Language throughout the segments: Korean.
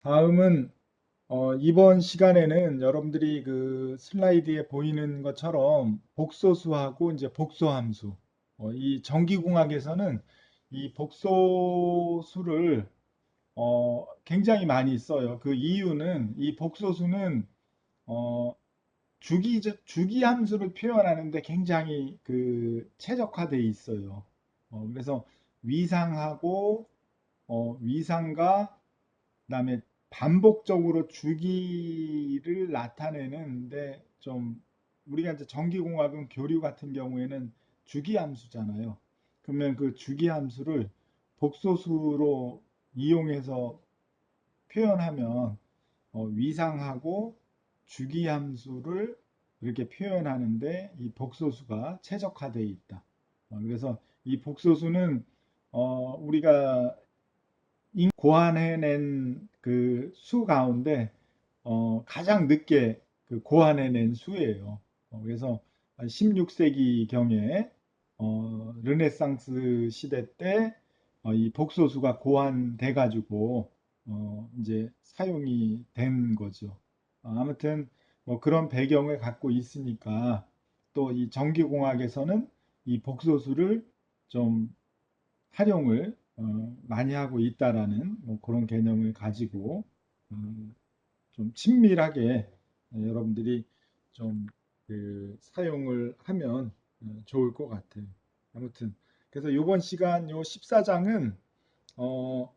다음은 이번 시간에는 여러분들이 그 슬라이드에 보이는 것처럼 복소수하고 이제 복소함수, 이 전기공학에서는 이 복소수를 굉장히 많이 써요. 그 이유는 이 복소수는 어, 주기함수를 표현하는데 굉장히 그 최적화되어 있어요. 그래서 위상하고 위상과 그다음에 반복적으로 주기를 나타내는데 좀 우리가 이제 전기공학은 교류 같은 경우에는 주기함수잖아요. 그러면 그 주기함수를 복소수로 이용해서 표현하면 위상하고 주기함수를 이렇게 표현하는데 이 복소수가 최적화되어 있다. 그래서 이 복소수는 우리가 고안해낸 그 수 가운데 가장 늦게 그 고안해낸 수예요. 그래서 16세기 경에 르네상스 시대 때 이 복소수가 고안돼 가지고 이제 사용이 된 거죠. 아무튼 뭐 그런 배경을 갖고 있으니까 또 이 전기공학에서는 이 복소수를 좀 활용을 많이 하고 있다라는 뭐 그런 개념을 가지고 좀 친밀하게 여러분들이 좀 그 사용을 하면 좋을 것 같아요. 아무튼 그래서 이번 시간 요 14장은 어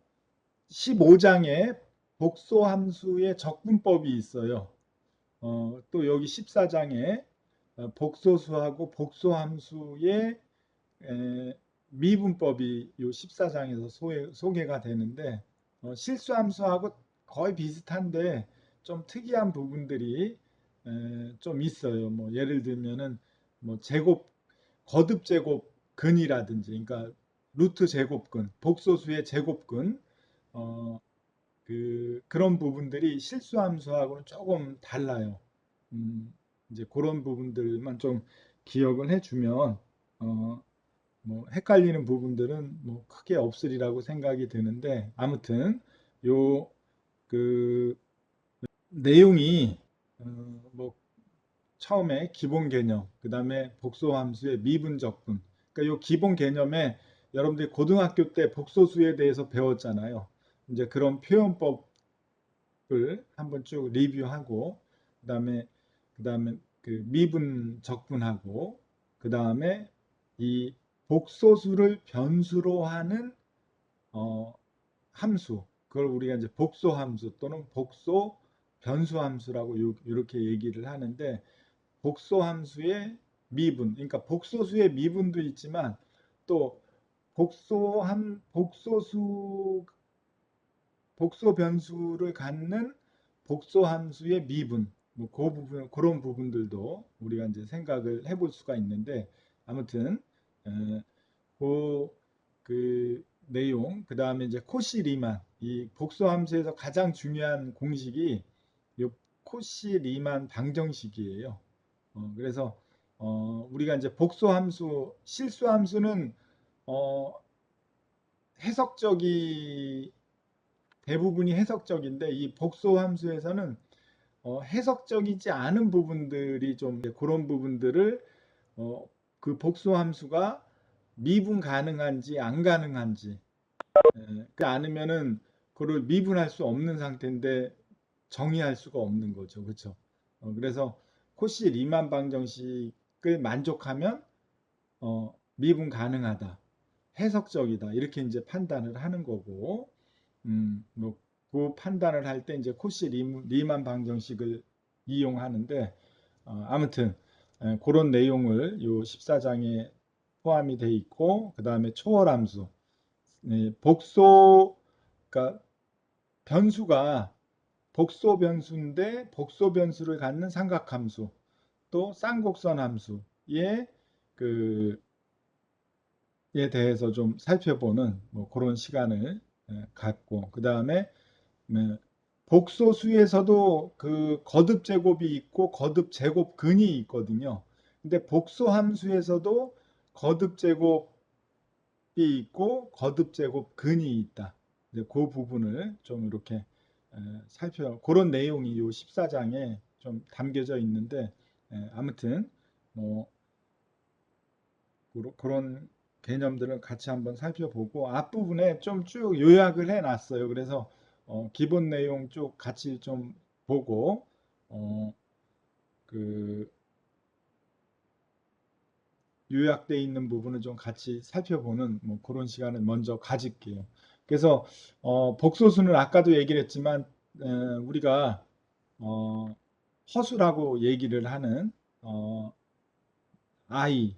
15장에 복소함수의 적분법이 있어요. 또 여기 14장에 복소수하고 복소함수의 미분법이 요 14장에서 소개가 되는데 실수함수하고 거의 비슷한데 좀 특이한 부분들이 좀 있어요. 뭐 예를 들면은 뭐 제곱 거듭 제곱근이라든지 그러니까 루트 제곱근, 복소수의 제곱근 그런 부분들이 실수함수하고는 조금 달라요. 음, 이제 그런 부분들만 좀 기억을 해주면 뭐 헷갈리는 부분들은 뭐 크게 없으리라고 생각이 드는데 아무튼 요 그 내용이 뭐 처음에 기본 개념, 그 다음에 복소함수의 미분적분. 그러니까 요 기본 개념에 여러분들이 고등학교 때 복소수에 대해서 배웠잖아요. 이제 그런 표현법을 한번 쭉 리뷰하고 그다음에 그다음에 그 미분 적분하고 그다음에 이 복소수를 변수로 하는 어, 함수 그걸 우리가 이제 복소 함수 또는 복소 변수 함수라고 이렇게 얘기를 하는데 복소 함수의 미분 그러니까 복소수의 미분도 있지만 또 복소수 복소 변수를 갖는 복소 함수의 미분 뭐그 부분 그런 부분들도 우리가 이제 생각을 해볼 수가 있는데 아무튼 그, 그 내용, 그 다음에 이제 코시 리만, 이 복수 함수에서 가장 중요한 공식이 이 코시 리만 방정식이에요. 그래서 우리가 이제 복수 함수, 실수 함수는 어, 해석적이 대부분이 해석적인데 이 복수 함수에서는 해석적이지 않은 부분들이 좀 그런 부분들을 어, 그 복수 함수가 미분 가능한지 안 가능한지 그 않으면은 그걸 미분할 수 없는 상태인데 정의할 수가 없는 거죠. 그렇죠? 그래서 코시 리만 방정식을 만족하면 미분 가능하다. 해석적이다. 이렇게 이제 판단을 하는 거고 뭐그 판단을 할 때 이제 코시 리만 방정식을 이용하는데 아무튼 그런 내용을 요 14장에 포함이 돼 있고 그 다음에 초월함수 네, 복소 그러니까 변수가 복소 변수인데 복소 변수를 갖는 삼각함수 또 쌍곡선 함수의 그에 대해서 좀 살펴보는 뭐 그런 시간을 갖고 그 다음에 복소수에서도 그 거듭 제곱이 있고 거듭 제곱근이 있거든요. 근데 복소 함수에서도 거듭 제곱이 있고 거듭 제곱근이 있다. 이제 그 부분을 좀 이렇게 그런 내용이 이 14장에 좀 담겨져 있는데 아무튼 뭐 그런 개념들을 같이 한번 살펴보고 앞부분에 좀 쭉 요약을 해놨어요. 그래서 기본 내용 쭉 같이 좀 보고 그 요약되어 있는 부분을 좀 같이 살펴보는 뭐 그런 시간을 먼저 가질게요. 그래서 복소수는 아까도 얘기를 했지만 우리가 허수라고 얘기를 하는 I,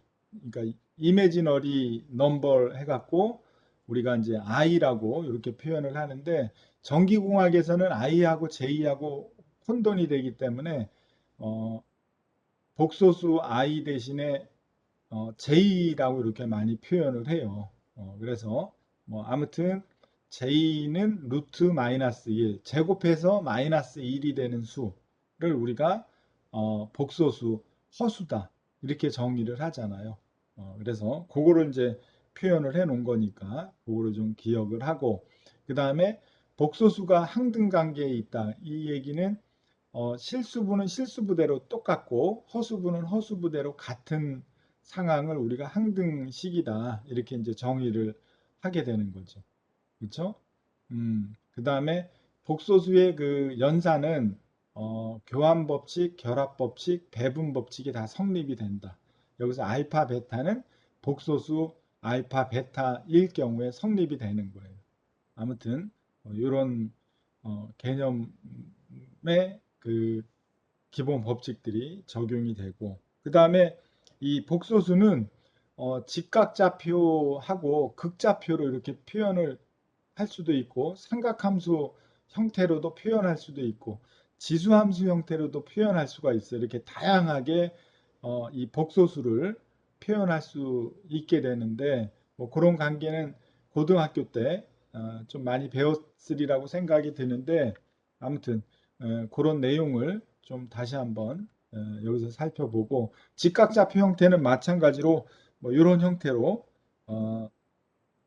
그러니까 이미지너리 넘버 해갖고 우리가 이제 I라고 이렇게 표현을 하는데 전기공학에서는 I하고 J하고 혼돈이 되기 때문에 복소수 I 대신에 J라고 이렇게 많이 표현을 해요. 그래서 뭐 아무튼 J는 루트 마이너스 1 제곱해서 마이너스 1이 되는 수를 우리가 복소수 허수다 이렇게 정의를 하잖아요. 그래서 그거를 이제 표현을 해 놓은 거니까 그거를 좀 기억을 하고 그 다음에 복소수가 항등 관계에 있다. 이 얘기는 실수부는 실수부대로 똑같고 허수부는 허수부대로 같은 상황을 우리가 항등식이다 이렇게 이제 정의를 하게 되는 거죠. 그렇죠? 그 다음에 복소수의 그 연산은 교환 법칙, 결합 법칙, 배분 법칙이 다 성립이 된다. 여기서 알파, 베타는 복소수 알파, 베타일 경우에 성립이 되는 거예요. 아무튼 이런 개념의 그 기본 법칙들이 적용이 되고 그 다음에 이 복소수는 직각좌표하고 극좌표로 이렇게 표현을 할 수도 있고 삼각함수 형태로도 표현할 수도 있고 지수함수 형태로도 표현할 수가 있어요. 이렇게 다양하게 이 복소수를 표현할 수 있게 되는데 뭐 그런 관계는 고등학교 때 좀 많이 배웠으리라고 생각이 드는데 아무튼 그런 내용을 좀 다시 한번 여기서 살펴보고 직각좌표 형태는 마찬가지로 뭐 이런 형태로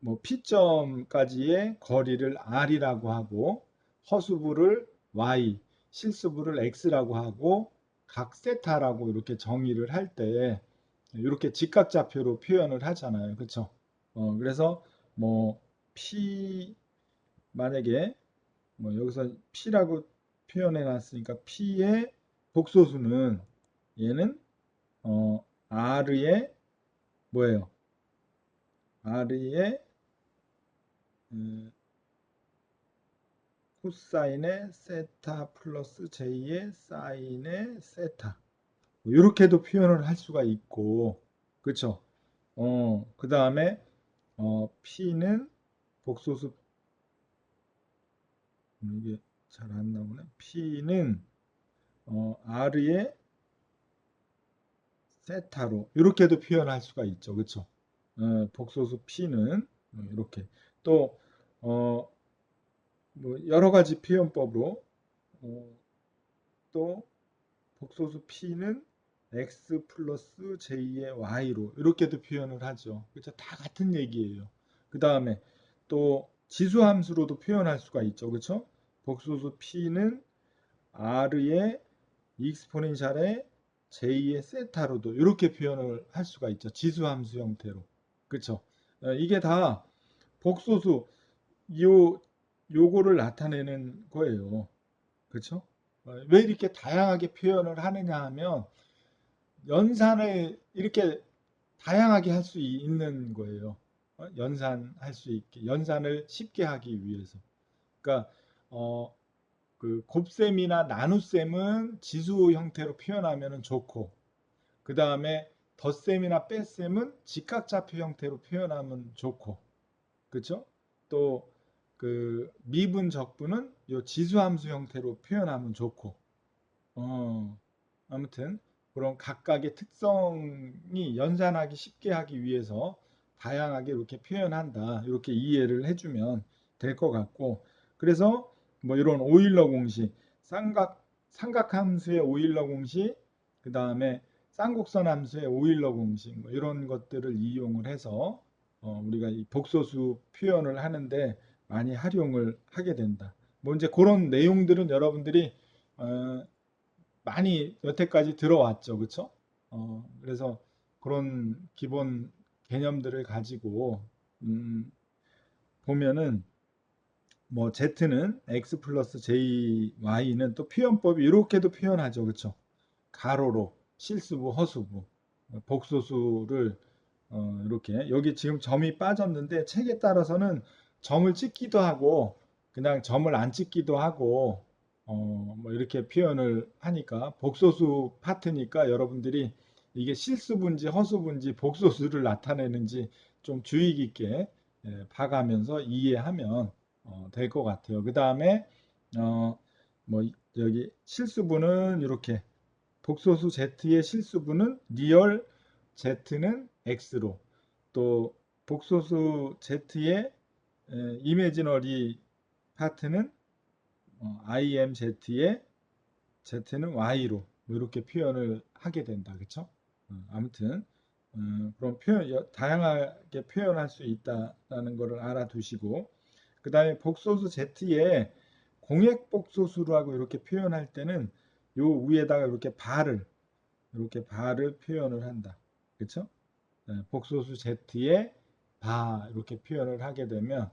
뭐 P점까지의 거리를 R이라고 하고 허수부를 Y, 실수부를 X라고 하고 각 세타라고 이렇게 정의를 할 때 이렇게 직각좌표로 표현을 하잖아요. 그렇죠? 그래서 뭐 P 만약에 뭐 여기서 P라고 표현해 놨으니까 P의 복소수는 얘는 R의 뭐예요? R의 코사인의 세타 플러스 J의 사인의 세타 이렇게도 표현을 할 수가 있고 그렇죠? 그 다음에 P는 복소수 이게 잘 안 나오네. P는 R의 세타로 이렇게도 표현할 수가 있죠. 그렇죠? 복소수 P는 이렇게 또 뭐 여러 가지 표현법으로 또 복소수 P는 X 플러스 J의 Y로 이렇게도 표현을 하죠. 그렇죠? 다 같은 얘기예요. 그 다음에 또 지수함수로도 표현할 수가 있죠. 그렇죠? 복소수 P는 R의 익스포넨셜의 J의 세타로도 이렇게 표현을 할 수가 있죠. 지수함수 형태로. 그렇죠? 이게 다 복소수 요거를 나타내는 거예요. 그렇죠? 왜 이렇게 다양하게 표현을 하느냐 하면 연산을 이렇게 다양하게 할 수 있는 거예요. 연산할 수 있게 연산을 쉽게 하기 위해서. 그러니까 그 곱셈이나 나눗셈은 지수 형태로 표현하면 좋고 그 다음에 덧셈이나 뺄셈은 직각좌표 형태로 표현하면 좋고 그렇죠? 또 그 미분 적분은 요 지수함수 형태로 표현하면 좋고 아무튼 그런 각각의 특성이 연산하기 쉽게 하기 위해서 다양하게 이렇게 표현한다. 이렇게 이해를 해주면 될 것 같고 그래서 뭐 이런 오일러 공식, 삼각함수의 오일러 공식, 그 다음에 쌍곡선 함수의 오일러 공식 뭐 이런 것들을 이용을 해서 우리가 이 복소수 표현을 하는데 많이 활용을 하게 된다. 뭐 이제 그런 내용들은 여러분들이 어, 많이 여태까지 들어왔죠, 그렇죠? 그래서 그런 기본 개념들을 가지고 음, 보면은 뭐 Z는 X 플러스 JY는 또 표현법이 이렇게도 표현하죠, 그렇죠? 가로로 실수부, 허수부, 복소수를 이렇게 여기 지금 점이 빠졌는데 책에 따라서는 점을 찍기도 하고 그냥 점을 안 찍기도 하고 뭐 이렇게 표현을 하니까 복소수 파트니까 여러분들이 이게 실수분지 허수분지 복소수를 나타내는지 좀 주의 깊게 봐가면서 이해하면 될 것 같아요. 그 다음에 뭐 여기 실수분은 이렇게 복소수 Z의 실수분은 리얼 Z는 X로 또 복소수 Z의 이미지너리 파트는 IMZ의 Z는 Y로 이렇게 표현을 하게 된다. 그렇죠? 아무튼 그런 표현 다양하게 표현할 수 있다라는 것을 알아두시고 그 다음에 복소수 Z의 공액 복소수라고 이렇게 표현할 때는 요 위에다가 이렇게 바를 표현을 한다. 그렇죠? 복소수 Z의 바 이렇게 표현을 하게 되면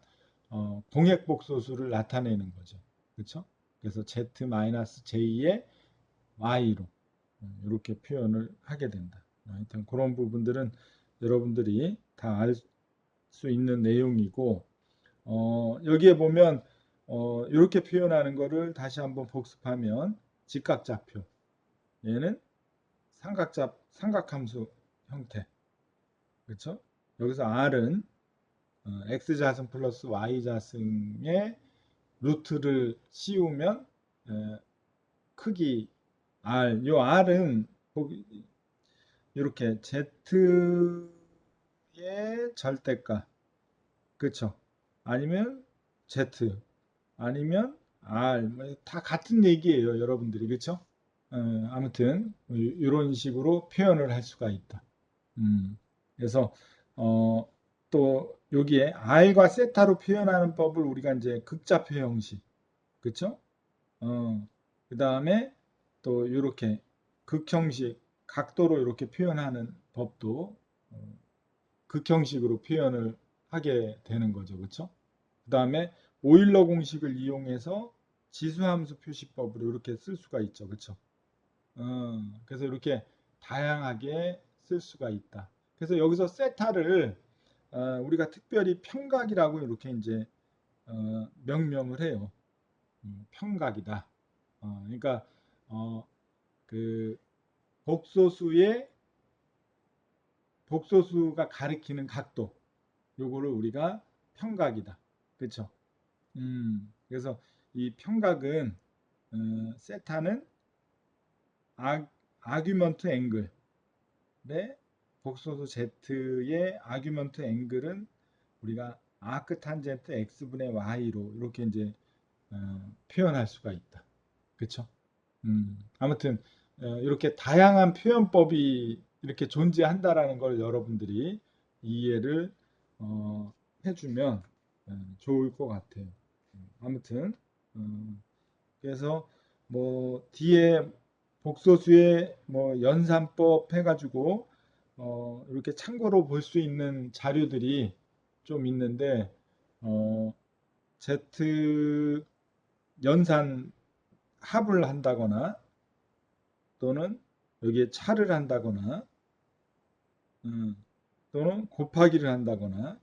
공액 복소수를 나타내는 거죠. 그렇죠? 그래서 Z-J의 Y로 이렇게 표현을 하게 된다. 하여튼 그런 부분들은 여러분들이 다 알 수 있는 내용이고 여기에 보면 이렇게 표현하는 거를 다시 한번 복습하면 직각좌표 얘는 삼각함수 형태 그렇죠? 여기서 R은 X자승 플러스 Y자승의 루트를 씌우면 크기 R 요 R은 이렇게 Z의 절대가 그렇죠? 아니면 Z 아니면 R 다 같은 얘기예요 여러분들이 그렇죠? 아무튼 이런 식으로 표현을 할 수가 있다. 그래서 어, 또 여기에 R과 세타로 표현하는 법을 우리가 이제 극좌표 형식 그렇죠? 그 다음에 또 이렇게 극형식 각도로 이렇게 표현하는 법도 극형식으로 표현을 하게 되는 거죠. 그렇죠? 그 다음에 오일러 공식을 이용해서 지수함수 표시법으로 이렇게 쓸 수가 있죠. 그렇죠? 그래서 이렇게 다양하게 쓸 수가 있다. 그래서 여기서 세타를 우리가 특별히 평각이라고 이렇게 이제 명명을 해요. 평각이다. 그러니까 그 복소수의 복소수가 가리키는 각도 요거를 우리가 평각이다. 그렇죠? 그래서 이 평각은 세타는 아규먼트 앵글의 복소수 Z의 아규먼트 앵글은 우리가 아크 탄젠트 X분의 Y로 이렇게 이제 표현할 수가 있다. 그렇죠? 아무튼 이렇게 다양한 표현법이 이렇게 존재한다라는 걸 여러분들이 이해를 해주면 좋을 것 같아요. 아무튼 그래서 뭐 뒤에 복소수의 뭐 연산법 해가지고 이렇게 참고로 볼 수 있는 자료들이 좀 있는데 Z 연산 합을 한다거나 또는 여기에 차를 한다거나 또는 곱하기를 한다거나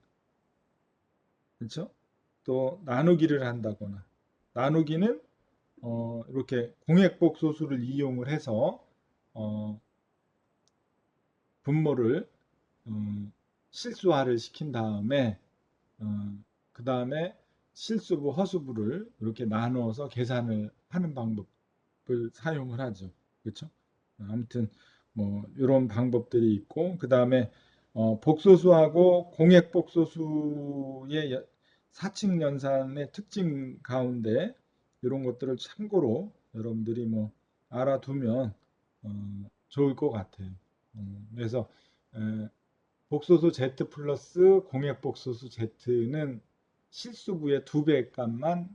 그렇죠? 또 나누기를 한다거나 나누기는 이렇게 공액복소수를 이용을 해서 분모를 실수화를 시킨 다음에 그 다음에 실수부 허수부를 이렇게 나누어서 계산을 하는 방법을 사용을 하죠. 그렇죠? 아무튼 뭐 이런 방법들이 있고 그 다음에 복소수하고 공액복소수의 사칙 연산의 특징 가운데 이런 것들을 참고로 여러분들이 뭐 알아두면 좋을 것 같아요. 그래서 복소수 Z 플러스 공액복소수 Z는 실수부의 2배 값만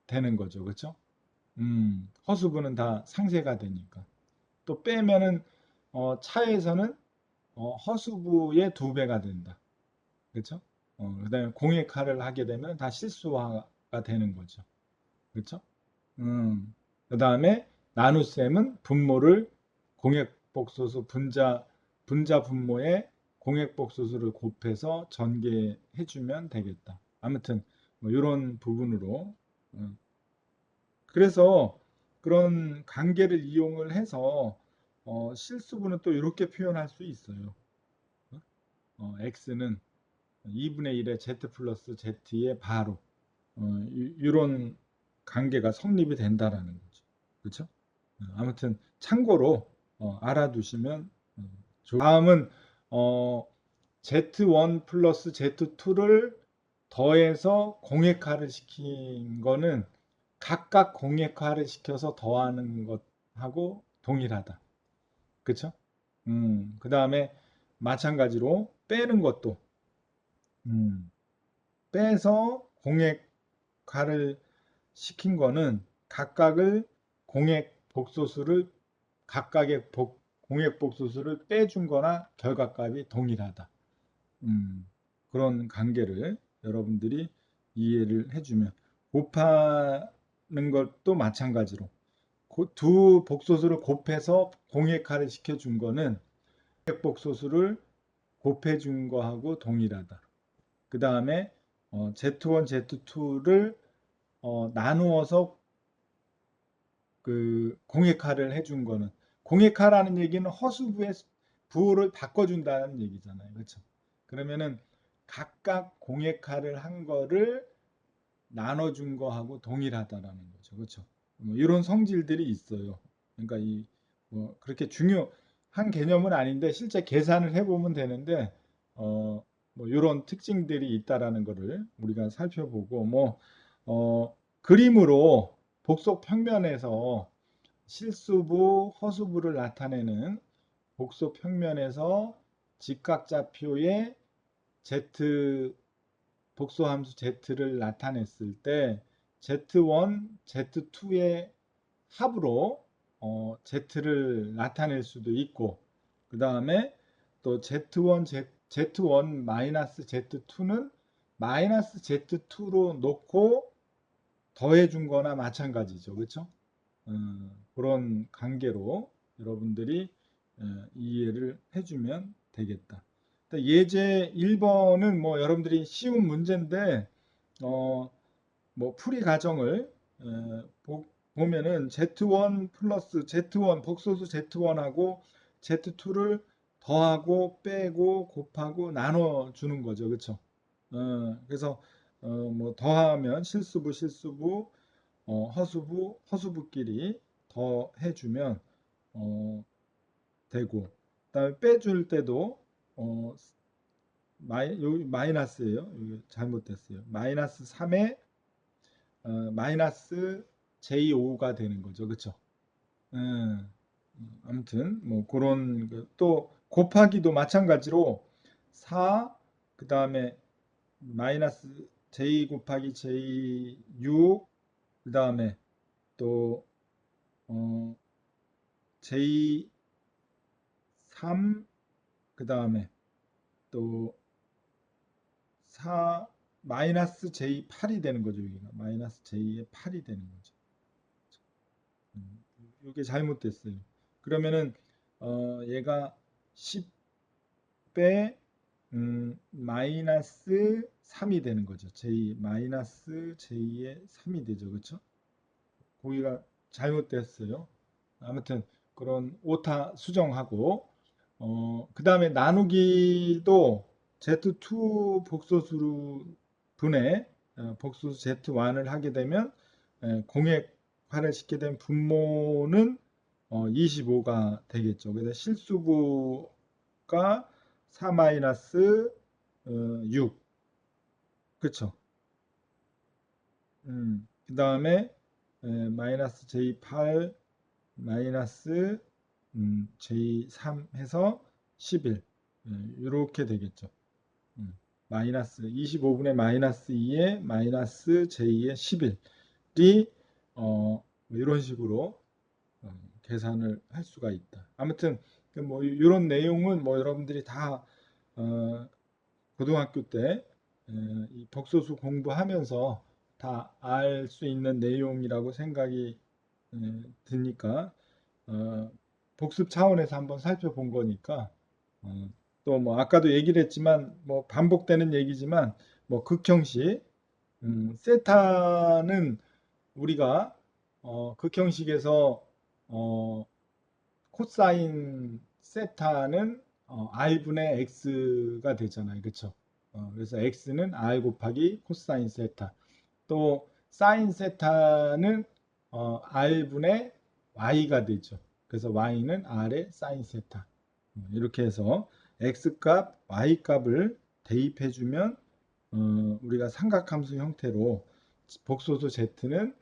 되는 거죠. 그렇죠? 허수부는 다 상쇄가 되니까. 또 빼면은 차에서는 허수부의 2배가 된다. 그렇죠? 그다음에 공액화를 하게 되면 다 실수화가 되는 거죠. 그렇죠? 그다음에 나눗셈은 분모를 공액복소수 분자 분모에 공액복소수를 곱해서 전개해 주면 되겠다. 아무튼 뭐 이런 부분으로 그래서 그런 관계를 이용을 해서 실수분은 또 이렇게 표현할 수 있어요. x는 2분의 1의 z 플러스 z의 바로 이런 관계가 성립이 된다라는 거죠. 그렇죠? 아무튼 참고로 알아두시면 좋을 다음은 Z1 플러스 Z2를 더해서 공액화를 시킨 거는 각각 공액화를 시켜서 더하는 것하고 동일하다. 그쵸? 그 다음에 마찬가지로 빼는 것도 빼서 공액화를 시킨 거는 각각을 공액 복소수를 각각의 공액 복소수를 빼준 거나 결과값이 동일하다. 그런 관계를 여러분들이 이해를 해주면 곱하는 것도 마찬가지로 두 복소수를 곱해서 공액화를 시켜준 거는 공액 복소수를 곱해준 거하고 동일하다. 그 다음에 Z1, Z2를 나누어서 그 공액화를 해준 거는 공액화라는 얘기는 허수부의 부호를 바꿔준다는 얘기잖아요. 그렇죠? 그러면은 각각 공액화를 한 거를 나눠준 거하고 동일하다라는 거죠. 그렇죠? 뭐 이런 성질들이 있어요. 그러니까 뭐 그렇게 중요한 개념은 아닌데 실제 계산을 해보면 되는데 뭐 이런 특징들이 있다라는 거를 우리가 살펴보고 그림으로 복속 평면에서 실수부, 허수부를 나타내는 복속 평면에서 직각좌표의 z 복소함수 z를 나타냈을 때 z1, z2의 합으로 z를 나타낼 수도 있고 그 다음에 또 z1, z1 마이너스 z2는 마이너스 z2로 놓고 더해준 거나 마찬가지죠. 그렇죠? 그런 관계로 여러분들이 이해를 해주면 되겠다. 예제 1번은 뭐 여러분들이 쉬운 문제인데 뭐 풀이 과정을 보면은 Z1 플러스 Z1 복소수 Z1하고 Z2를 더하고 빼고 곱하고 나눠 주는 거죠. 그렇죠? 그래서 뭐 더하면 실수부 허수부끼리 더 해주면 되고 그다음에 빼줄 때도 여기 마이너스예요. 여기 잘못됐어요. 마이너스 3에 마이너스 J5가 되는 거죠. 그렇죠? 아무튼 뭐 그런 또 곱하기도 마찬가지로 4 그다음에 마이너스 J 곱하기 J6 그다음에 또 J3 그다음에 또 4 마이너스 J8이 되는 거죠. 여기가 마이너스 J의 8이 되는 거죠. 이게 잘못됐어요. 그러면은 얘가 10배 마이너스 3이 되는 거죠. J 마이너스 J의 3이 되죠. 그렇죠? 거기가 잘못됐어요. 아무튼 그런 오타 수정하고 그 다음에 나누기도 Z2 복소수로 분해 복소수 Z1을 하게 되면 공액화를 시키게 되면 분모는 25가 되겠죠. 그래서 실수부가 4 마이너스 6 그쵸? 그 다음에 마이너스 J8 마이너스 J3 해서 11 이렇게 되겠죠. 마이너스 25분의 마이너스 2에 마이너스 J의 11 그 뭐 이런 식으로 계산을 할 수가 있다. 아무튼 뭐 이런 내용은 뭐 여러분들이 다 고등학교 때 이 복소수 공부하면서 다 알 수 있는 내용이라고 생각이 드니까 복습 차원에서 한번 살펴본 거니까 또 뭐 아까도 얘기를 했지만 뭐 반복되는 얘기지만 뭐 극형식 세타는 우리가 극형식에서 어, 코사인 세타는 r분의 x가 되잖아요. 그렇죠? 그래서 x는 r 곱하기 코사인 세타. 또 사인 세타는 r분의 y가 되죠. 그래서 y는 r의 사인 세타. 이렇게 해서 x값, y값을 대입해주면 우리가 삼각함수 형태로 복소수 z는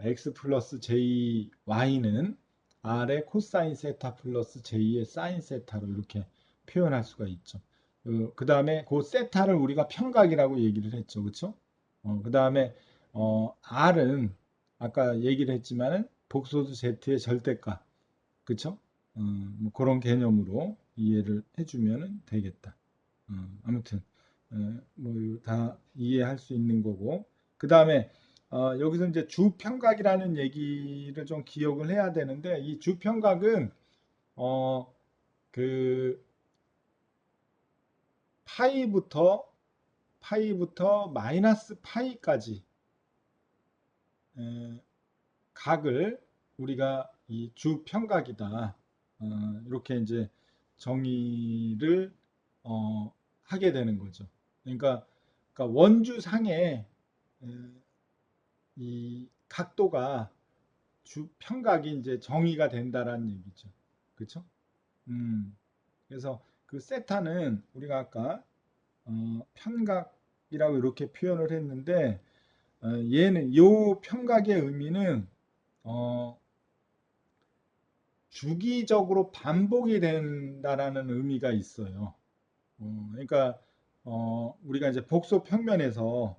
x 플러스 j, y는 r의 코사인 세타 플러스 j의 사인 세타로 이렇게 표현할 수가 있죠. 그 다음에 그 세타를 우리가 평각이라고 얘기를 했죠. 그렇죠? 그 다음에 r은 아까 얘기를 했지만은 복소수 z의 절대값. 그렇죠? 뭐 그런 개념으로 이해를 해주면 되겠다. 아무튼 뭐 다 이해할 수 있는 거고 그 다음에 여기서 이제 주평각이라는 얘기를 좀 기억을 해야 되는데 이 주평각은 그 파이부터 마이너스 파이까지 각을 우리가 이 주평각이다 이렇게 이제 정의를 하게 되는 거죠. 그러니까 원주상에 이 각도가 주평각이 이제 정의가 된다라는 얘기죠. 그렇죠? 그래서 그 세타는 우리가 아까 편각이라고 이렇게 표현을 했는데 얘는 요 편각의 의미는 주기적으로 반복이 된다라는 의미가 있어요. 그러니까 우리가 이제 복소 평면에서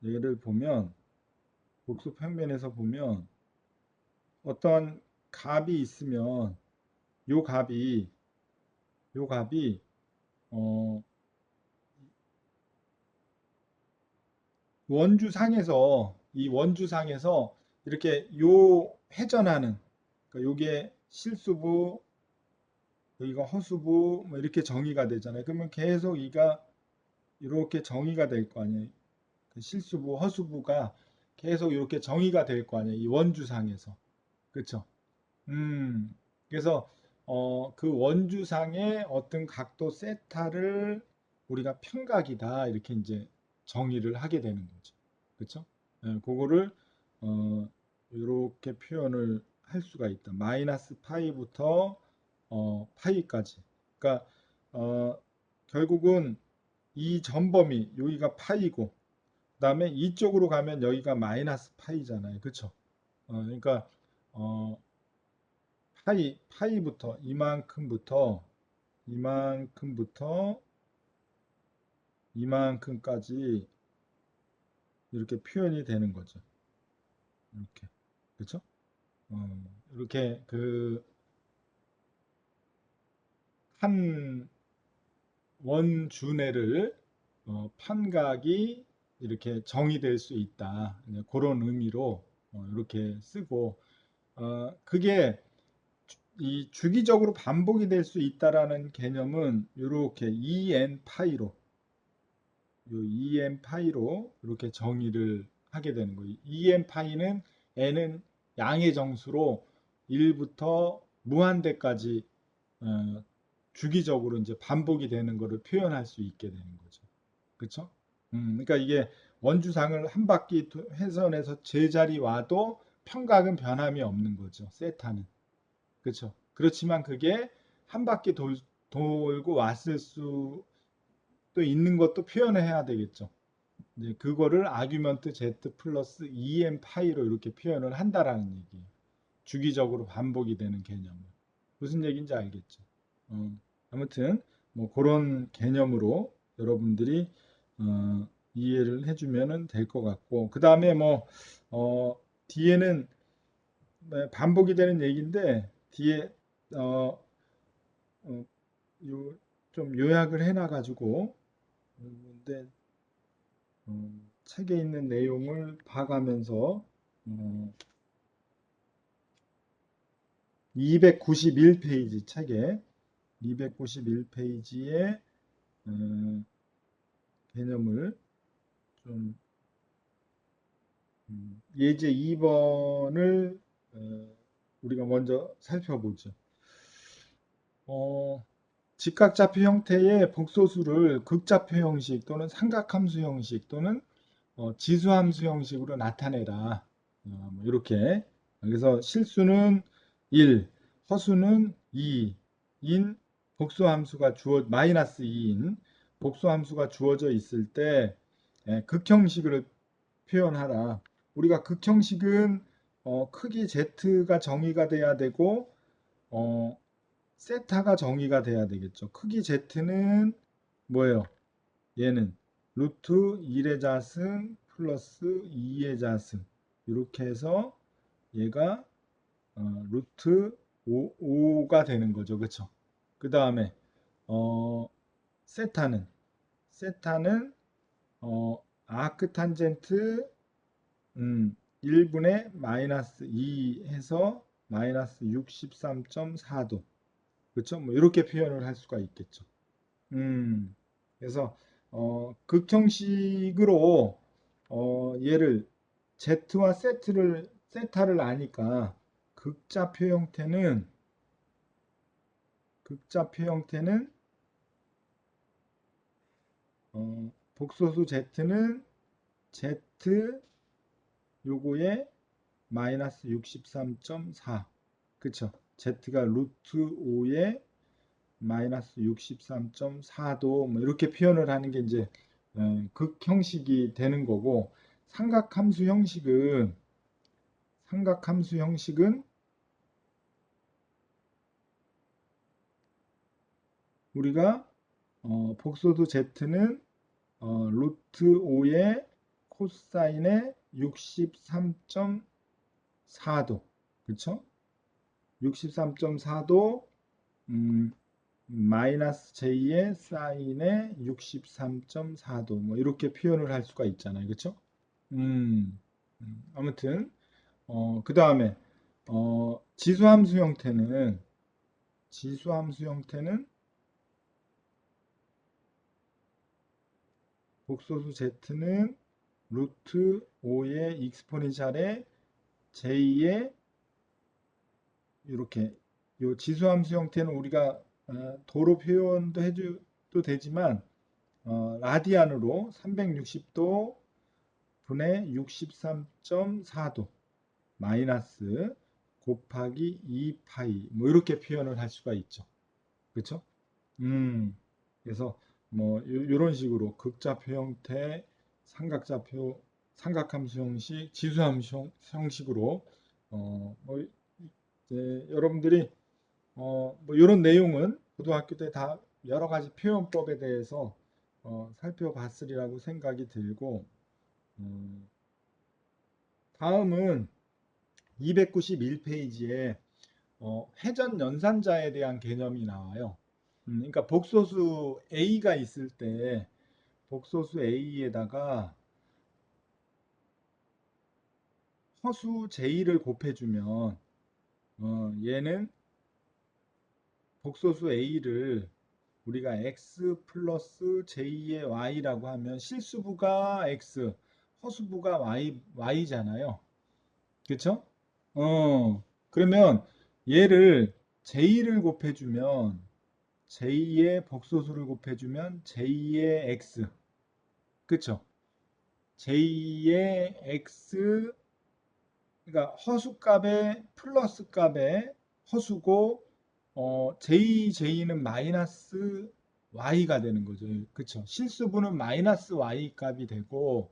얘를 보면 어떤 값이 있으면 요 값이 어, 이 원주상에서 이렇게 요 회전하는 그러니까 요게 실수부 여기가 허수부 뭐 이렇게 정의가 되잖아요. 그러면 계속 이가 이렇게 정의가 될 거 아니에요. 그 실수부 허수부가 계속 이렇게 정의가 될 거 아니에요. 이 원주상에서. 그렇죠? 그래서 그 원주상의 어떤 각도 세타를 우리가 평각이다 이렇게 이제 정의를 하게 되는 거죠. 그렇죠? 그거를 이렇게 표현을 할 수가 있다. 마이너스 파이부터 파이까지. 그러니까 어, 결국은 이 전범위 여기가 파이고 그다음에 이쪽으로 가면 여기가 마이너스 파이잖아요. 그렇죠? 그러니까 어, 파이부터 이만큼부터 이만큼까지 이렇게 표현이 되는 거죠. 이렇게. 그렇죠? 이렇게 그 한 원주내를 판각이 이렇게 정의될 수 있다. 그런 의미로 이렇게 쓰고 그게 이 주기적으로 반복이 될 수 있다라는 개념은 이렇게 EN 파이로 요 EN 파이로 이렇게 정의를 하게 되는 거예요. EN 파이는 n은 양의 정수로 1부터 무한대까지 어, 주기적으로 이제 반복이 되는 것을 표현할 수 있게 되는 거죠. 그렇죠? 그러니까 이게 원주상을 한 바퀴 회선해서 제자리 와도 평각은 변함이 없는 거죠. 세타는. 그렇죠. 그렇지만 그게 한 바퀴 돌고 왔을 수도 있는 것도 표현을 해야 되겠죠. 이제 그거를 아규먼트 Z 플러스 EM 파이로 이렇게 표현을 한다라는 얘기예요. 주기적으로 반복이 되는 개념. 무슨 얘기인지 알겠죠? 아무튼 뭐 그런 개념으로 여러분들이 이해를 해주면 될 것 같고, 그 다음에 뭐 뒤에는 반복이 되는 얘기인데 뒤에 어, 어, 좀 요약을 해놔가지고 근데 책에 있는 내용을 봐가면서 291페이지 책에 291페이지의 개념을 좀 예제 2번을 우리가 먼저 살펴보죠. 직각좌표 형태의 복소수를 극좌표 형식 또는 삼각함수 형식 또는 지수함수 형식으로 나타내라. 뭐 이렇게. 그래서 실수는 1, 허수는 2인 복소함수가 마이너스 2인 복소함수가 주어져 있을 때 극형식을 표현하라. 우리가 극형식은 크기 Z가 정의가 돼야 되고 세타가 정의가 돼야 되겠죠. 크기 Z는 뭐예요? 얘는 루트 1의 자승 플러스 2의 자승 이렇게 해서 얘가 루트 5가 되는 거죠. 그쵸? 그 다음에 세타는 아크 탄젠트 1분의 마이너스 2 해서 마이너스 63.4도 그렇죠? 뭐 이렇게 표현을 할 수가 있겠죠. 그래서 극형식으로 얘를 Z와 세타를 아니까 극좌표 형태는 복소수 Z는 Z 요거에 마이너스 63.4 그쵸? Z가 루트 5에 마이너스 63.4도 뭐 이렇게 표현을 하는 게 이제 극형식이 되는 거고 삼각함수 형식은 우리가 복소수 Z는 루트 5의 코사인의 63.4도 그쵸? 63.4도 마이너스 J의 사인의 63.4도 뭐 이렇게 표현을 할 수가 있잖아요. 그렇죠? 아무튼 그 다음에 지수함수 형태는 복소수 Z는 루트 5의 익스포넨셜의 J의 이렇게 요 지수함수 형태는 우리가 도로 표현도 해줘도 되지만 라디안으로 360도 분의 63.4도 마이너스 곱하기 2파이 뭐 이렇게 표현을 할 수가 있죠. 그렇죠? 그래서 뭐 이런 식으로 극좌표 형태, 삼각함수 형식, 지수함수 형식으로 뭐 이제 여러분들이 뭐 이런 내용은 고등학교 때 다 여러 가지 표현법에 대해서 살펴봤으리라고 생각이 들고 다음은 291페이지에 회전 연산자에 대한 개념이 나와요. 그러니까 복소수 A가 있을 때 복소수 A에다가 허수 J를 곱해주면 얘는 복소수 A를 우리가 x 플러스 j의 y라고 하면 실수부가 x, 허수부가 y잖아요. 그렇죠? 그러면 얘를 j를 곱해주면 j의 복소수를 곱해주면 j의 x, 그렇죠? j의 x, 그러니까 허수값에 플러스 값에 허수고 j는 마이너스 y가 되는 거죠. 그쵸? 실수분은 마이너스 y 값이 되고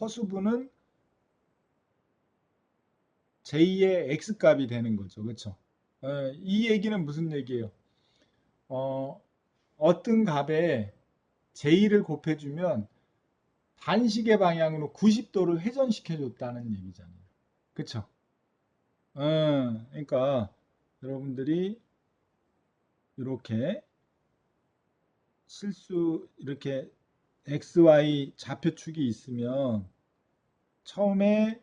허수분은 j의 x 값이 되는 거죠. 그쵸? 이 얘기는 무슨 얘기예요? 어떤 값에 j를 곱해주면 반시계 방향으로 90도를 회전시켜 줬다는 얘기잖아요. 그쵸? 그러니까 여러분들이 이렇게 이렇게 XY 좌표축이 있으면 처음에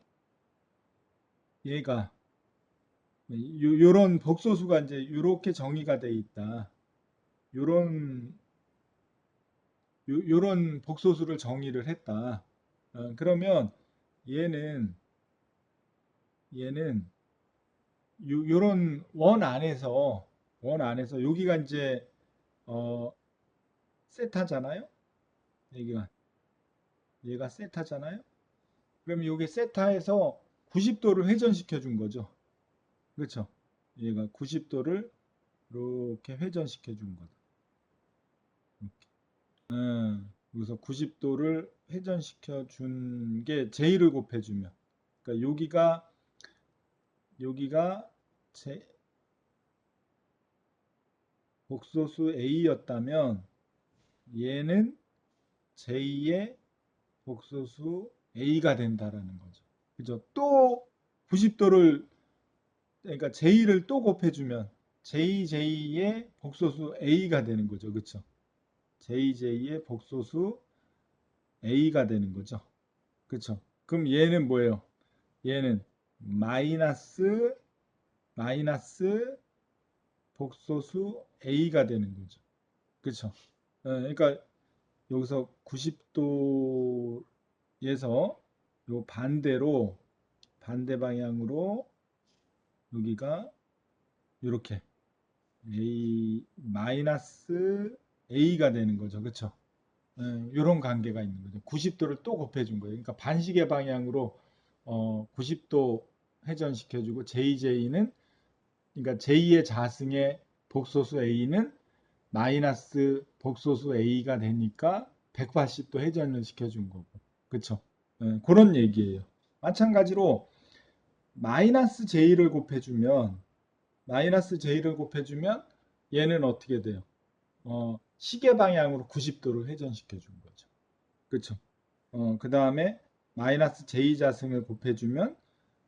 얘가 요런 복소수가 이제 이렇게 정의가 돼 있다. 요런 요런 복소수를 정의를 했다. 그러면 얘는 얘는 요런 원 안에서 여기가 이제 어 세타잖아요. 여기가 얘가 세타잖아요. 그럼 여기 세타에서 90도를 회전시켜 준 거죠. 그렇죠? 얘가 90도를 이렇게 회전시켜 준 거다. 이렇게. 그래서 90도를 회전시켜 준 게 J를 곱해주면, 그러니까 여기가 복소수 A였다면 얘는 J의 복소수 A가 된다라는 거죠. 그죠? 또 90도를, 그러니까 J를 또 곱해주면 JJ의 복소수 A가 되는 거죠. 그쵸? JJ의 복소수 A가 되는 거죠. 그쵸? 그럼 얘는 뭐예요? 얘는 마이너스 복소수 A가 되는 거죠. 그쵸? 그러니까 여기서 90도에서 요 반대 방향으로 여기가 이렇게 마이너스 A가 되는 거죠. 그쵸? 이런 관계가 있는 거죠. 90도를 또 곱해준 거예요. 그러니까 반시계 방향으로 90도 회전시켜주고 JJ는, 그러니까 J의 자승의 복소수 A는 마이너스 복소수 A가 되니까 180도 회전을 시켜준 거고. 그쵸? 그런 얘기예요. 마찬가지로 마이너스 J를 곱해주면 얘는 어떻게 돼요? 시계 방향으로 90도를 회전시켜 준 거죠. 그쵸? 그 다음에 마이너스 J자승을 곱해주면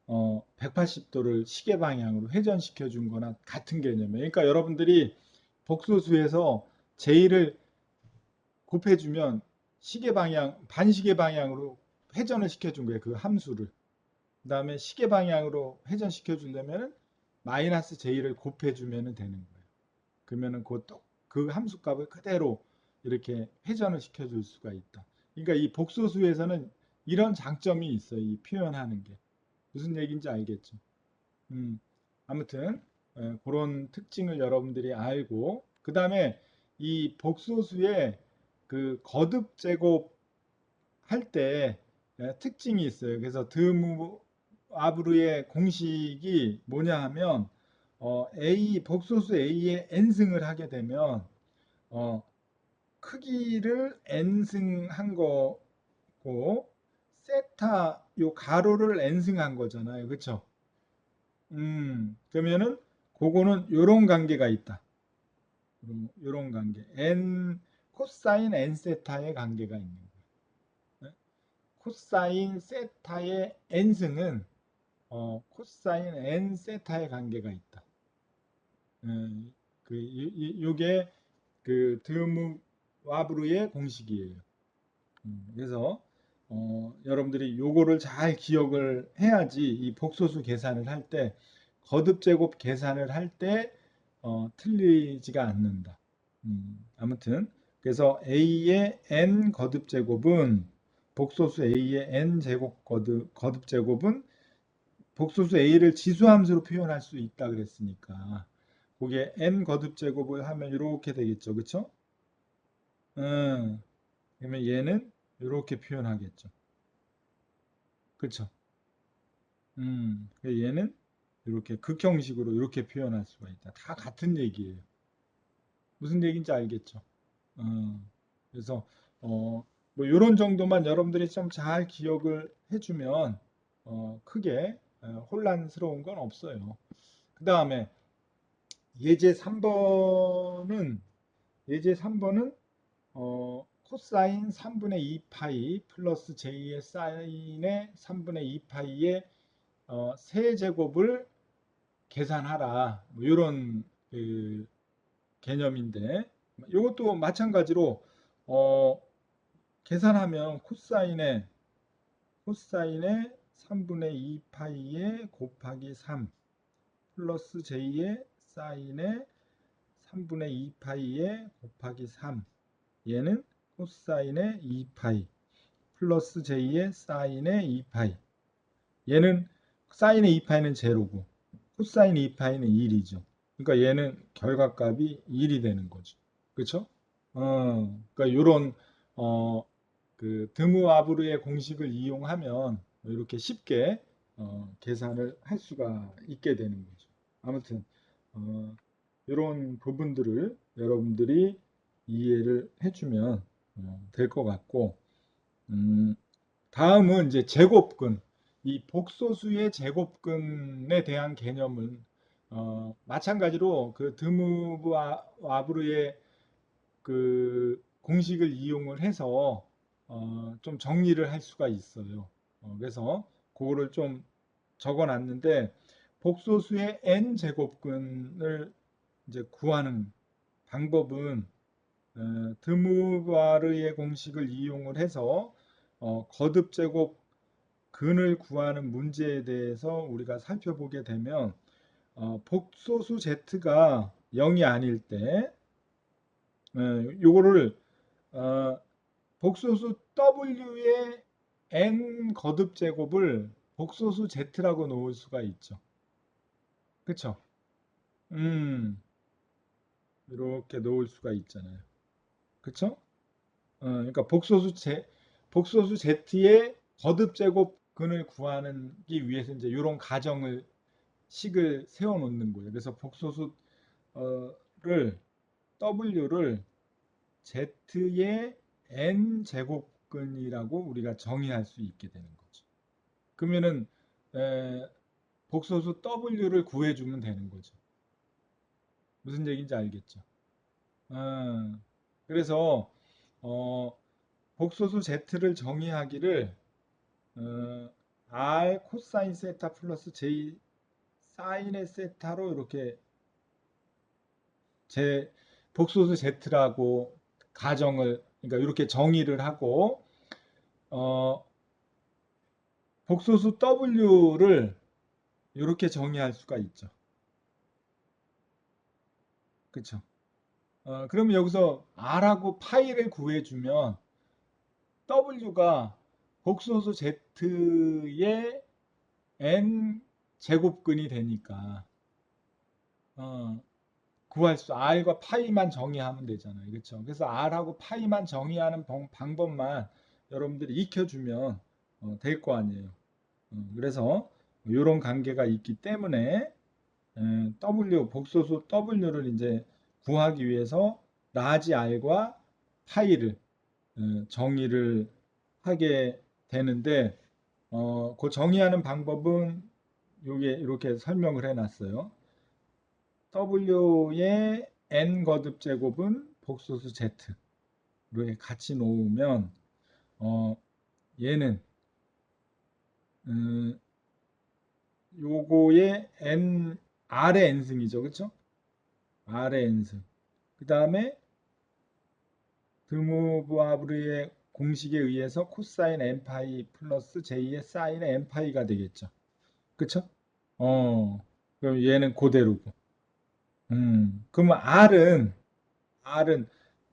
180도를 시계 방향으로 회전시켜 준 거나 같은 개념이에요. 그러니까 여러분들이 복소수에서 J를 곱해주면 반시계 방향으로 회전을 시켜준 거예요. 그 함수를. 그 다음에 시계 방향으로 회전시켜 주려면 마이너스 J를 곱해주면 되는 거예요. 그러면은 그 함수값을 그대로 이렇게 회전을 시켜줄 수가 있다. 그러니까 이 복소수에서는 이런 장점이 있어요. 이 표현하는 게. 무슨 얘기인지 알겠죠? 음, 아무튼 그런 특징을 여러분들이 알고, 그 다음에 이 복소수의 그 거듭 제곱 할 때 특징이 있어요. 그래서 드무 아브르의 공식이 뭐냐 하면 복소수 A의 n승을 하게 되면 어, 크기를 n승한 거고 세타 요 가로를 n승한 거잖아요. 그렇죠? 그러면은 그거는 요런 관계가 있다. 요런 관계. 코사인 n 세타의 관계가 있는 거예요. 코사인 세타의 n승은 코사인 n 세타의 관계가 있다. 요게 그 드무 와브르의 공식이에요. 그래서 여러분들이 요거를 잘 기억을 해야지 이 복소수 계산을 할 때, 거듭 제곱 계산을 할 때 틀리지가 않는다. 아무튼 그래서 A의 n 거듭 제곱은 복소수 A의 n 제곱 거듭 제곱은 복소수 A를 지수함수로 표현할 수 있다 그랬으니까 그게 n 거듭 제곱을 하면 이렇게 되겠죠. 그쵸? 그러면 얘는 이렇게 표현하겠죠. 그쵸? 얘는 이렇게 극형식으로 이렇게 표현할 수가 있다. 다 같은 얘기예요. 무슨 얘기인지 알겠죠? 어, 그래서 뭐 이런 정도만 여러분들이 좀 잘 기억을 해주면 크게 혼란스러운 건 없어요. 그 다음에 예제 3번은 코사인 3분의 2 파이 플러스 j의 사인의 3분의 2 파이의 세제곱을 계산하라. 뭐 이런 그 개념인데 이것도 마찬가지로 어, 계산하면 코사인의 3분의 2 파이에 곱하기 3 플러스 j의 사인의 3분의 2 파이에 곱하기 3 얘는 코사인의 2파이 플러스 j의 사인의 2파이 얘는 사인의 2파이는 제로고 코사인 2파이는 1이죠. 그러니까 얘는 결과값이 1이 되는 거죠. 그렇죠? 그러니까 이런 그 드무아브르의 공식을 이용하면 이렇게 쉽게 계산을 할 수가 있게 되는 거죠. 아무튼 이런 부분들을 여러분들이 이해를 해주면 될 것 같고, 다음은 이제 제곱근, 이 복소수의 제곱근에 대한 개념은 마찬가지로 그 드무아브르의 그 공식을 이용을 해서 좀 정리를 할 수가 있어요. 그래서 그거를 좀 적어놨는데 복소수의 n 제곱근을 이제 구하는 방법은 드무바르의 공식을 이용을 해서 거듭 제곱 근을 구하는 문제에 대해서 우리가 살펴보게 되면 복소수 z가 0이 아닐 때 요거를 복소수 w의 n 거듭 제곱을 복소수 z라고 놓을 수가 있죠. 그쵸? 이렇게 놓을 수가 있잖아요. 그쵸? 그러니까 복소수 z의 거듭 제곱 근을 구하기 위해서 이제 이런 가정을 식을 세워 놓는 거예요. 그래서 복소수를 w를 z의 n 제곱근이라고 우리가 정의할 수 있게 되는 거죠. 그러면은 복소수 w를 구해주면 되는 거죠. 무슨 얘기인지 알겠죠? 그래서 복소수 z를 정의하기를 r 코사인 세타 플러스 j 사인의 세타로 이렇게 제 복소수 z라고 가정을 그러니까 이렇게 정의를 하고 복소수 w를 이렇게 정의할 수가 있죠. 그렇죠? 그러면 여기서 r하고 파이를 구해주면 w가 복소수 z의 n 제곱근이 되니까 구할 수 r과 파이만 정의하면 되잖아요. 그렇죠? 그래서 r하고 파이만 정의하는 방법만 여러분들이 익혀주면 될 거 아니에요. 그래서 이런 관계가 있기 때문에 복소수 w를 이제 구하기 위해서 라지 r과 파이를 정의를 하게 되는데 그 정의하는 방법은 요게 이렇게 설명을 해놨어요. w의 n 거듭 제곱은 복소수 z 이렇게 같이 놓으면 얘는 요거의 r의 n승이죠. 그렇죠? r의 n승. 그 다음에 드무브아브르의 공식에 의해서 코사인 n파이 플러스 j의 사인의 n파이가 되겠죠. 그쵸? 그럼 얘는 그대로고. 그러면 R은,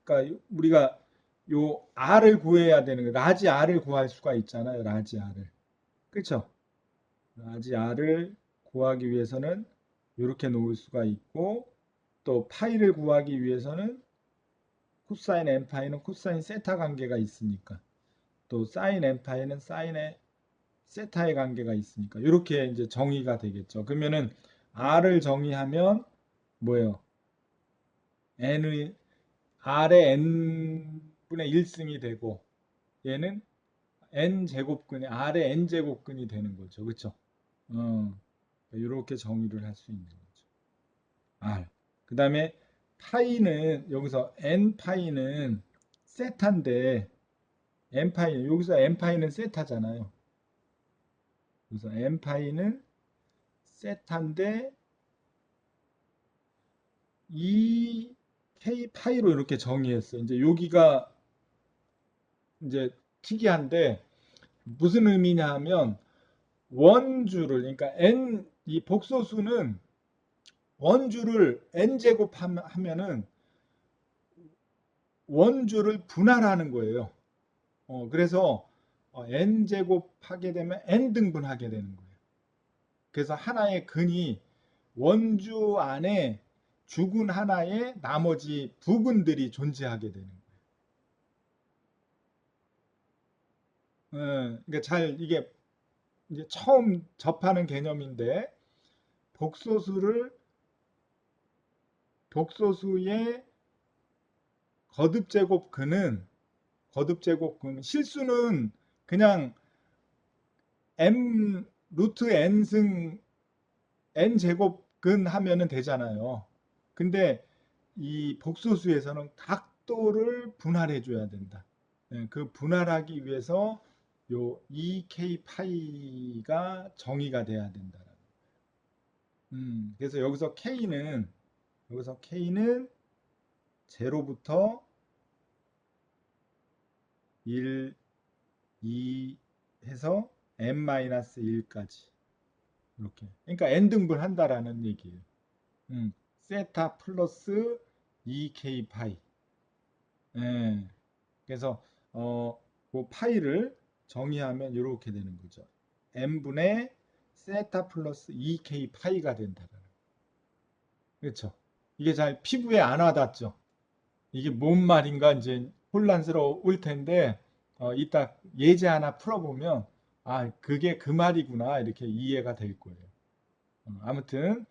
그러니까 우리가 요 R을 구해야 되는 거, 라지 R을 구할 수가 있잖아요. 라지 R을. 그쵸? 라지 R을 구하기 위해서는 이렇게 놓을 수가 있고, 또 파이를 구하기 위해서는 코사인 n파이는 코사인 세타 관계가 있으니까, 또 사인 n파이는 사인의 세타의 관계가 있으니까, 이렇게 이제 정의가 되겠죠. 그러면은 R을 정의하면 뭐예요? n의 r의 n분의 1승이 되고 얘는 n 제곱근이 r의 n 제곱근이 되는 거죠. 그렇죠? 이렇게 정의를 할 수 있는 거죠. r. 그다음에 파이는 여기서 n 파이는 세타인데 n파이 여기서 n파이는 세타잖아요. 그래서 n파이는 세타인데 이 k파이로 이렇게 정의했어요. 이제 여기가 이제 특이한데 무슨 의미냐 하면 원주를 그러니까 n 이 복소수는 원주를 n 제곱 하면은 원주를 분할하는 거예요. 그래서 n 제곱 하게 되면 n 등분 하게 되는 거예요. 그래서 하나의 근이 원주 안에 주근 하나에 나머지 부근들이 존재하게 되는 거예요. 그러니까 잘 이게 이제 처음 접하는 개념인데 복소수를 복소수의 거듭제곱근은 실수는 그냥 m 루트 n승 n 제곱근 하면은 되잖아요. 근데 이 복소수에서는 각도를 분할해 줘야 된다. 그 분할하기 위해서 요 2k 파이가 정의가 돼야 된다. 그래서 여기서 k는 0부터 1, 2 해서 n-1까지 이렇게. 그러니까 n등분 한다라는 얘기예요. 세타 플러스 2k 파이. 예. 그래서 그 파이를 정의하면 이렇게 되는 거죠. n분의 세타 플러스 2k 파이가 된다는. 그렇죠. 이게 잘 피부에 안 와닿죠. 이게 뭔 말인가 이제 혼란스러울 텐데 이따 예제 하나 풀어보면 아 그게 그 말이구나 이렇게 이해가 될 거예요. 아무튼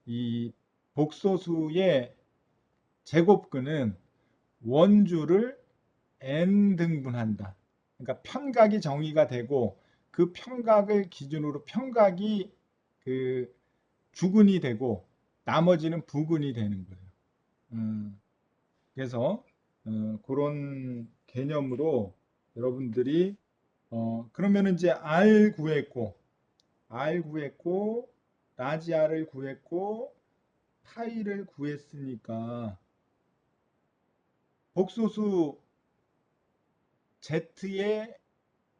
이 복소수의 제곱근은 원주를 n 등분한다. 그러니까 편각이 정의가 되고 그 편각을 기준으로 편각이 그 주근이 되고 나머지는 부근이 되는 거예요. 그래서 그런 개념으로 여러분들이 그러면 이제 R 구했고 라지 R을 구했고 파이를 구했으니까 복소수 Z의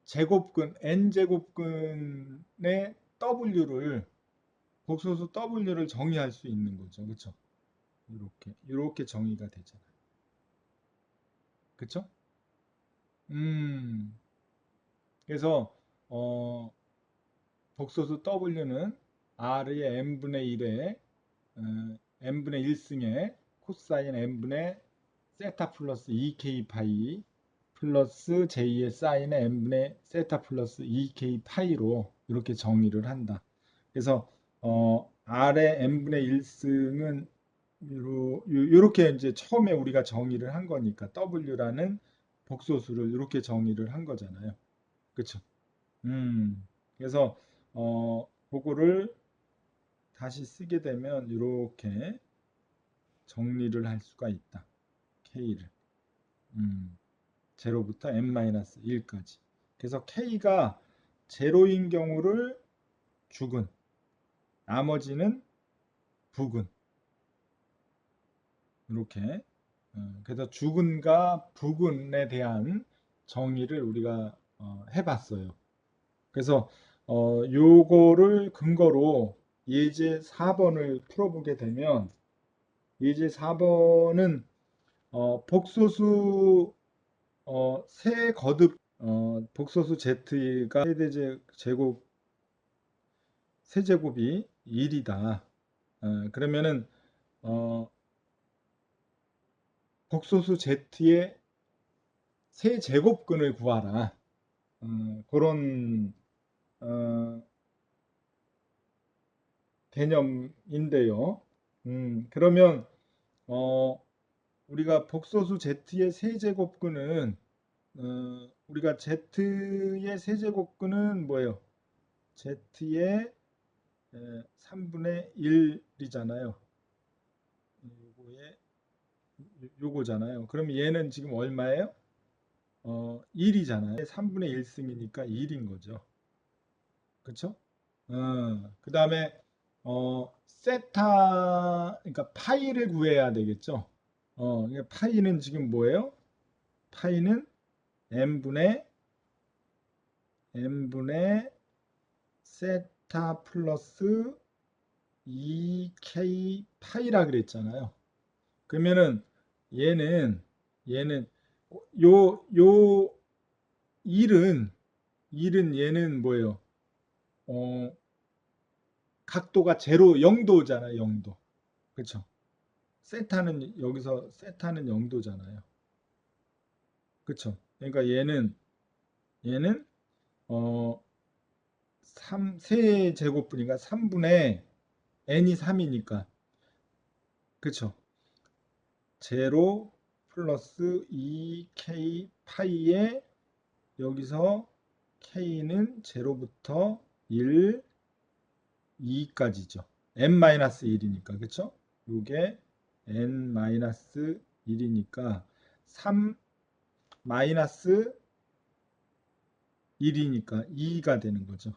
제곱근 n제곱근의 W를 복소수 W를 정의할 수 있는 거죠. 그렇죠? 이렇게 정의가 되잖아요. 그렇죠? 그래서 복소수 W는 R의 n분의 1에 n분의 1승에 코사인 n분의 세타 플러스 2k 파이 플러스 J의 사인의 n분의 세타 플러스 2k 파이로 이렇게 정의를 한다. 그래서 R의 n분의 1승은 이렇게 이제 처음에 우리가 정의를 한 거니까 W라는 복소수를 이렇게 정의를 한 거잖아요. 그렇죠? 그래서 그거를 다시 쓰게 되면 이렇게 정리를 할 수가 있다. K를. 0부터 n-1까지. 그래서 K가 0인 경우를 주근, 나머지는 부근. 이렇게. 그래서 주근과 부근에 대한 정의를 우리가 해봤어요. 그래서 요거를 근거로 예제 4번을 풀어보게 되면 예제 4번은 복소수 복소수 Z가 세제곱이 1이다. 그러면은 복소수 Z의 세제곱근을 구하라. 그런 개념인데요. 그러면 우리가 복소수 Z의 세제곱근은 우리가 Z의 세제곱근은 뭐예요? Z의 3분의 1이잖아요. 요거의 요거잖아요. 그럼 얘는 지금 얼마예요? 1이잖아요. 3분의 1승이니까 1인 거죠. 그쵸? 그 다음에 세타, 그러니까 파이를 구해야 되겠죠. 이게 파이는 지금 뭐예요? 파이는 n분의 세타 플러스 2k 파이라 그랬잖아요. 그러면은 얘는 요 1은 얘는 뭐예요? 어, 각도가 제로 0도잖아요. 0도. 그쵸? 세타는 여기서 세타는 0도잖아요. 그쵸? 그러니까 얘는 어 3세제곱분이니까 3분의 n이 3이니까 그쵸? 제로 플러스 2k 파이에 여기서 k는 제로부터 1, 2까지죠. n-1이니까 그쵸? 요게 n-1이니까 3 마이너스 1이니까 2가 되는 거죠.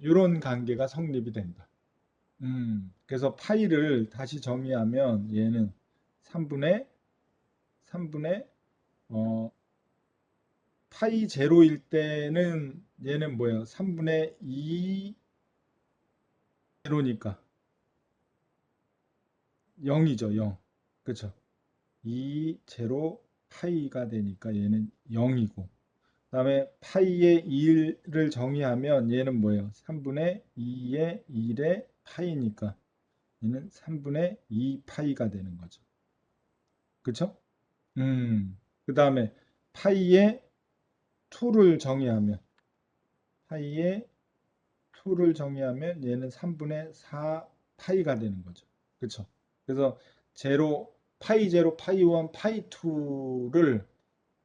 이런 관계가 성립이 된다. 그래서 파이를 다시 정의하면 얘는 3분의 어, 파이 제로일 때는 얘는 뭐예요? 3분의 2 제로니까 0이죠, 0. 그렇죠? 2 제로 파이가 되니까 얘는 0이고 그다음에 파이의 1을 정의하면 얘는 뭐예요? 3분의 2의 1의 파이니까 얘는 3분의 2 파이가 되는 거죠. 그쵸? 그 다음에 파이의 2를 정의하면 파이의 2를 정의하면 얘는 3분의 4 파이가 되는 거죠. 그쵸? 그래서 제로 파이 제로 파이 1 파이 2를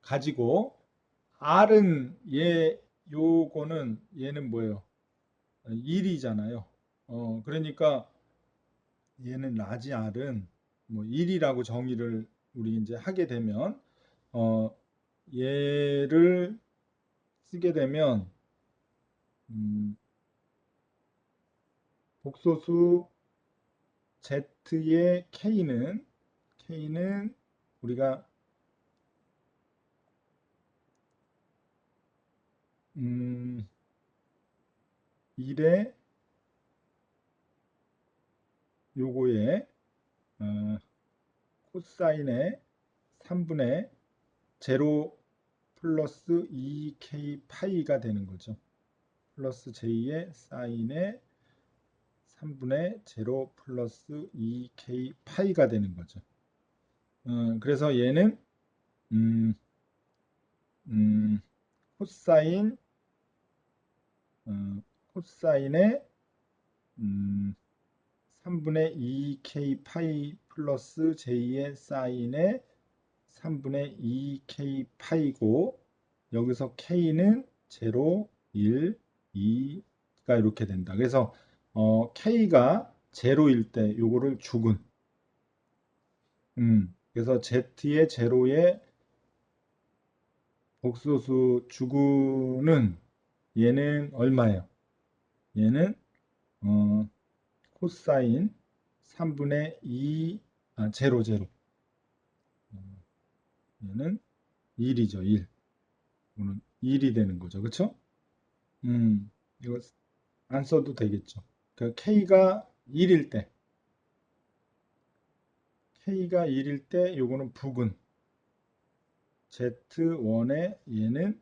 가지고 R은 요거는 얘는 뭐예요? 1이잖아요. 그러니까 얘는 라지 R은 뭐 1이라고 정의를 우리 이제 하게 되면 어, 얘를 쓰게 되면 음, 복소수 Z의 K는 우리가 1의 요거에 어, 코사인의 3분의 제로 플러스 2k 파이가 되는 거죠. 플러스 j의 사인의 3분의 제로 플러스 2k 파이가 되는 거죠. 그래서 얘는 음, 음, 코사인 코사인의 음, 3분의 2k 파이 플러스 j의 사인의 3분의 2k 파이고 여기서 k는 0, 1, 2가 이렇게 된다. 그래서 k가 0일 때 요거를 죽은 그래서 z의 제로의 복소수 주구는 얘는 얼마예요? 얘는 어, 코사인 3분의 2 제로 제로 얘는 1이죠. 1. 이거는 1이 되는 거죠. 그쵸? 이거 안 써도 되겠죠. 그 K가 1일 때 K가 1일 때 요거는 부근 Z1의 얘는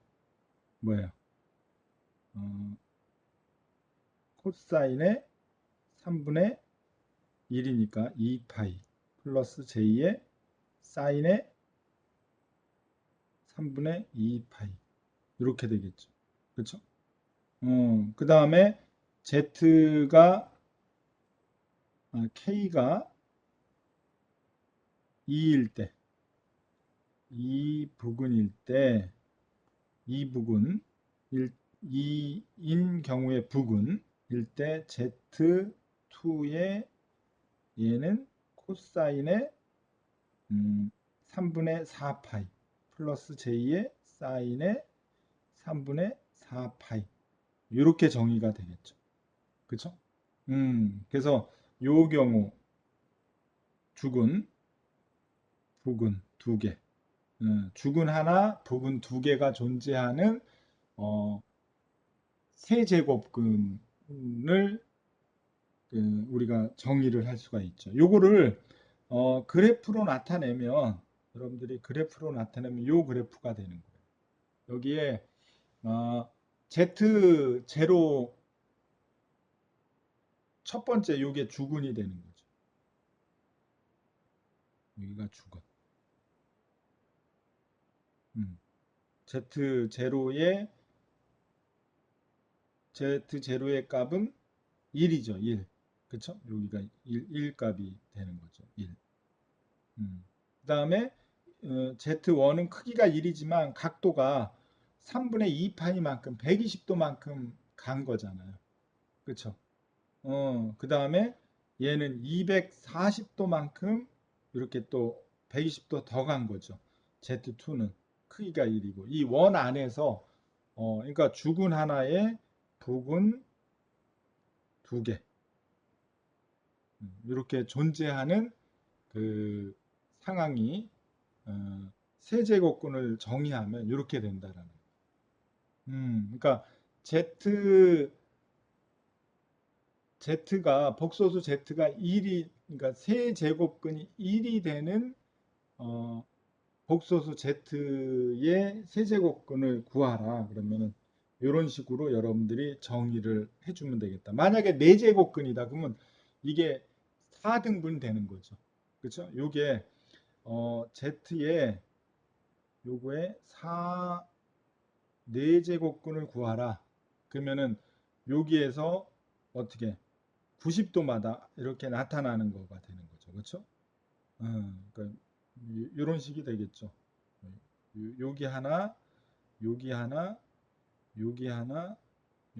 뭐예요? 어, 코사인의 3분의 1이니까 2파이 플러스 J의 사인의 3분의 2파이 이렇게 되겠죠. 그렇죠? 그 다음에 Z가 K가 2일 때, 2부근일 때, 2부근, 2인 경우에 부근일 때 Z2의 얘는 코사인의 3분의 4파이 플러스 j의 사인의 3분의 4파이 이렇게 정의가 되겠죠. 그쵸? 그래서 요 경우 죽은 북은 두 개, 죽은 하나, 북은 두 개가 존재하는 어, 세제곱근을 우리가 정의를 할 수가 있죠. 요거를 그래프로 나타내면 여러분들이 그래프로 나타내면 요 그래프가 되는 거예요. 여기에 Z0 첫 번째 요게 주근이 되는 거죠. 여기가 주근. Z0의 값은 1이죠. 1. 그쵸? 여기가 1 값이 되는 거죠. 1. 그 다음에 Z1은 크기가 1이지만 각도가 3분의 2파이만큼 120도만큼 간 거잖아요. 그쵸? 그 다음에 얘는 240도만큼 이렇게 또 120도 더 간 거죠. Z2는 크기가 1이고 이 원 안에서 그러니까 죽은 하나에 북은 두 개 이렇게 존재하는 그 상황이 세제곱근을 정의하면 이렇게 된다라는 거예요. 그러니까 Z가 복소수 Z가 1이 그러니까 세제곱근이 1이 되는 복소수 Z의 세제곱근을 구하라. 그러면은 이런 식으로 여러분들이 정의를 해주면 되겠다. 만약에 4제곱근이다 그러면 이게 4등분 되는 거죠. 그렇죠? 요게 Z의 요거에 4제곱근을 구하라. 그러면은 여기에서 어떻게 90도마다 이렇게 나타나는 거가 되는 거죠. 그렇죠? 그러니까 이런 식이 되겠죠. 여기 하나, 여기 하나, 여기 하나,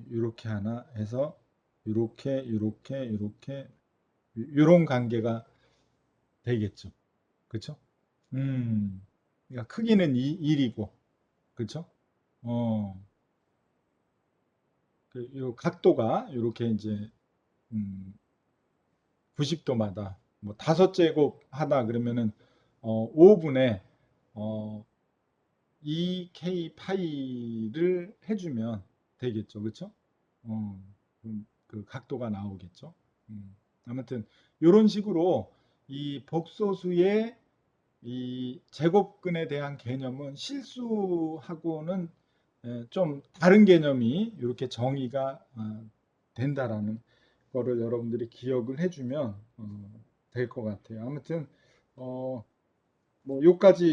이렇게 하나 해서 이렇게 이렇게 이렇게 이런 관계가 되겠죠. 그렇죠? 그러니까 크기는 1이고, 그렇죠? 어, 요 각도가 이렇게 이제 90도마다 뭐 5제곱 하다 그러면은 5분의 2k 파이를 해주면 되겠죠, 그렇죠? 그 각도가 나오겠죠. 아무튼 이런 식으로 이 복소수의 이 제곱근에 대한 개념은 실수하고는 좀 다른 개념이 이렇게 정의가 된다라는 거를 여러분들이 기억을 해주면 될 것 같아요. 아무튼 뭐 요까지